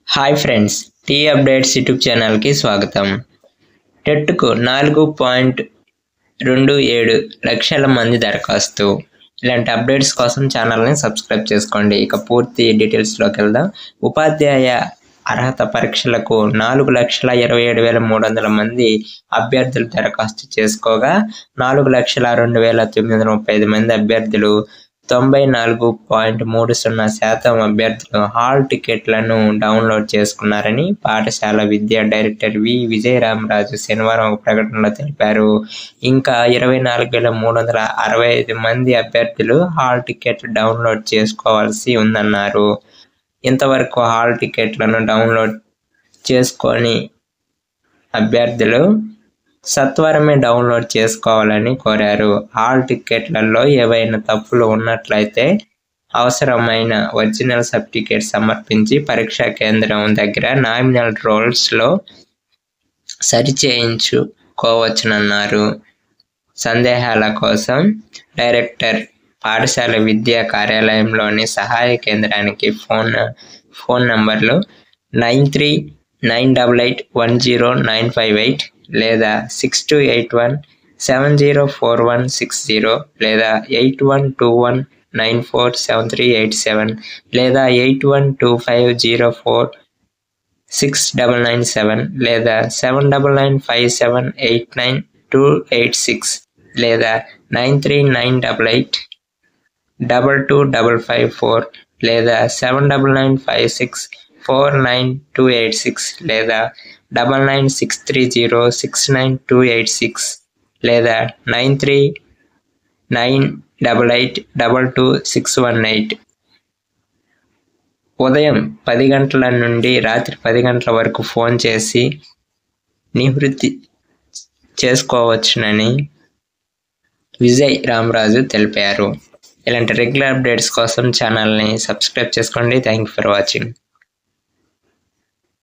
Hi friends, tea updates YouTube ఛానల్కి స్వాగతం. టెట్కు 4.27 లక్షల మంది దరఖాస్తు. ఇలాంటి అప్డేట్స్ కోసం ఛానల్ని సబ్స్క్రైబ్ చేసుకోండి. ఇక పూర్తి డీటెయిల్స్లోకి వెళ్దాం. ఉపాధ్యాయ అర్హత పరీక్షలకు 4,27,300 మంది అభ్యర్థులు దరఖాస్తు చేసుకోగా 4,02,935 మంది అభ్యర్థులు 94.30% అభ్యర్థులు హాల్ టికెట్లను డౌన్లోడ్ చేసుకున్నారని పాఠశాల విద్యా డైరెక్టర్ వి. విజయరామరాజు శనివారం ఒక ప్రకటనలో తెలిపారు. ఇంకా 24,365 మంది అభ్యర్థులు హాల్ టికెట్ డౌన్లోడ్ చేసుకోవాల్సి ఉందన్నారు. ఇంతవరకు హాల్ టికెట్లను డౌన్లోడ్ చేసుకొని అభ్యర్థులు సత్వరమే డౌన్లోడ్ చేసుకోవాలని కోరారు. హాల్ టికెట్లలో ఏవైనా తప్పులు ఉన్నట్లయితే అవసరమైన ఒరిజినల్ సర్టిఫికేట్ సమర్పించి పరీక్షా కేంద్రం దగ్గర నామినల్ రోల్స్లో సరిచేయించుకోవచ్చునన్నారు. సందేహాల కోసం డైరెక్టర్ పాఠశాల విద్యా కార్యాలయంలోని సహాయ కేంద్రానికి ఫోన్ నంబర్లు 9398810958 లేదా 6281704160 లేదా 8121947387 లేదా 8125046997 లేదా 7995789286 లేదా 9398822554 లేదా 7995649286 లేదా 9963069286 లేదా 9398822618. ఉదయం 10 గంటల నుండి రాత్రి 10 గంటల వరకు ఫోన్ చేసి నివృత్తి చేసుకోవచ్చునని విజయ్ రామరాజు తెలిపారు. ఇలాంటి రెగ్యులర్ అప్డేట్స్ కోసం ఛానల్ని సబ్స్క్రైబ్ చేసుకోండి. Thank you for watching.